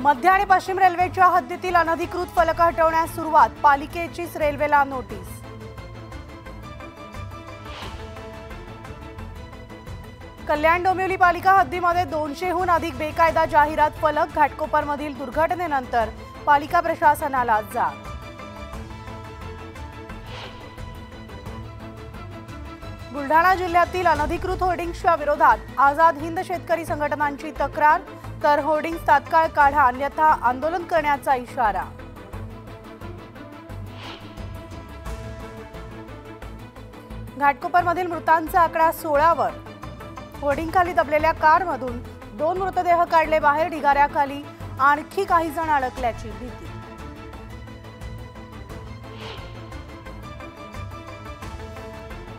मध्य आणि पश्चिम रेल्वेच्या हद्दीतील अनधिकृत फलक हटवण्यास सुरुवात, पालिकेचीच रेल्वेला नोटीस। कल्याण डोंबिवली पालिका हद्दीमध्ये 200हून अधिक बेकायदा जाहिरात फलक, घाटकोपरमधील दुर्घटनेनंतर पालिका प्रशासनाला जाग। बुलढाणा जिल्ह्यातील अनधिकृत होर्डिंग्सच्या विरोधात आझाद हिंद शेतकरी संघटनांची तक्रार, तर होर्डिंग्स तात्काळ काढा अन्यथा आंदोलन करण्याचा इशारा। घाटकोपरमधील मृतांचा आकडा 16वर, होर्डिंगखाली दबलेल्या कारमधून 2 मृतदेह काढले बाहेर, ढिगाऱ्याखाली आणखी काही जण अडकल्याची भीती।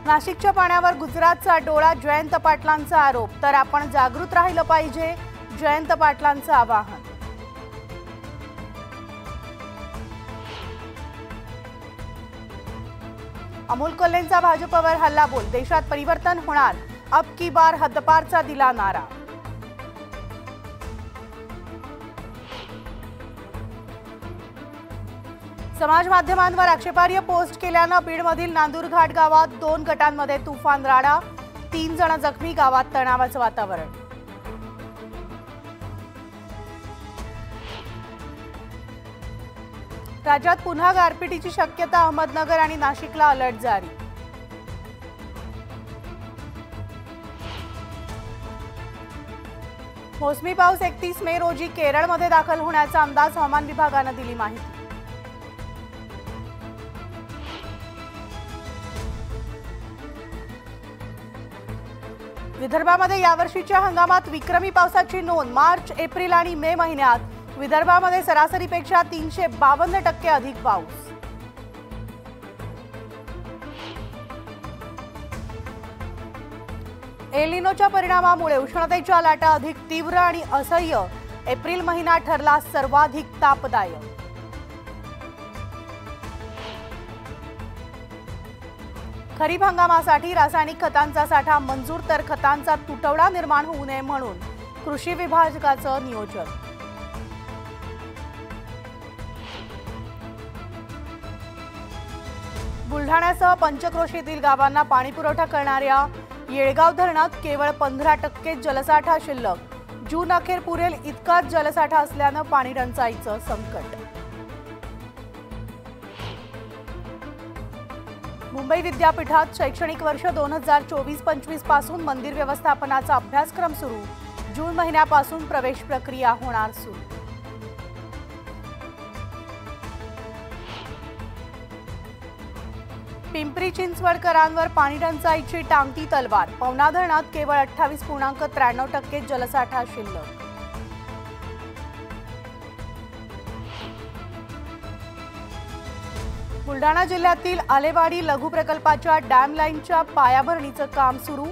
नाशिकच्या पाण्यावर गुजरातचा डोळा, जयंत पाटलांचा आरोप, तर आपण जागृत राहिलं पाहिजे, जयंत पाटलांचं आवाहन। अमोल कोल्हेंचा भाजपवर हल्लाबोल, देशात परिवर्तन होणार, अब की बार हद्दपारचा दिला नारा। समाज माध्यमांवर आक्षेपार्ह पोस्ट केल्यानं बीडमधील नांदूरघाट गावात 2 गटांमध्ये तुफान राडा, 3 जण जखमी, गावात तणावाचं वातावरण। राज्यात पुन्हा गारपिटीची शक्यता, अहमदनगर आणि नाशिकला अलर्ट जारी। मोसमी पाऊस 31 मे रोजी केरळमध्ये दाखल होण्याचा अंदाज, हवामान विभागानं दिली माहिती। विदर्भामध्ये यावर्षीच्या हंगामात विक्रमी पावसाची नोंद, मार्च, एप्रिल आणि मे महिन्यात विदर्भामध्ये सरासरीपेक्षा 352% अधिक पाऊस। एल निनोच्या परिणामामुळे उष्णतेच्या लाटा अधिक तीव्र आणि असह्य, एप्रिल महिना ठरला सर्वाधिक तापदायक। खरीप हंगामासाठी रासायनिक खतांचा साठा मंजूर, तर खतांचा तुटवडा निर्माण होऊ नये म्हणून कृषी विभागाचं नियोजन। बुलढाण्यासह पंचक्रोशीतील गावांना पाणी पुरवठा करणाऱ्या येळगाव धरणात केवळ 15% जलसाठा शिल्लक, जून अखेर पुरेल इतकाच जलसाठा असल्यानं पाणी टंचाईचं संकट। मुंबई विद्यापीठात शैक्षणिक वर्ष 2024-25 पासून मंदिर व्यवस्थापनाचा अभ्यासक्रम सुरू, जून महिन्यापासून प्रवेश प्रक्रिया होणार सुरू। पिंपरी चिंचवडकरांवर पाणी टंचाईची टांगती तलवार, पवना धरणात केवळ 28.93% जलसाठा शिल्लक। बुलढाणा जिल्ह्यातील आलेवाडी लघु प्रकल्पाच्या डॅम लाईनच्या पायाभरणीचं काम सुरू,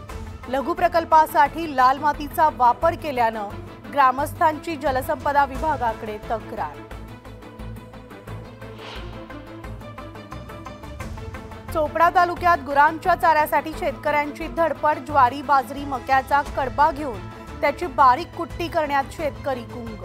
लघु प्रकल्पासाठी लाल मातीचा वापर केल्यानं ग्रामस्थांची जलसंपदा विभागाकडे तक्रार। चोपडा तालुक्यात गुरांच्या चाऱ्यासाठी शेतकऱ्यांची धडपड, ज्वारी, बाजरी, मक्याचा कडबा घेऊन त्याची बारीक कुट्टी करण्यात शेतकरी गुंग।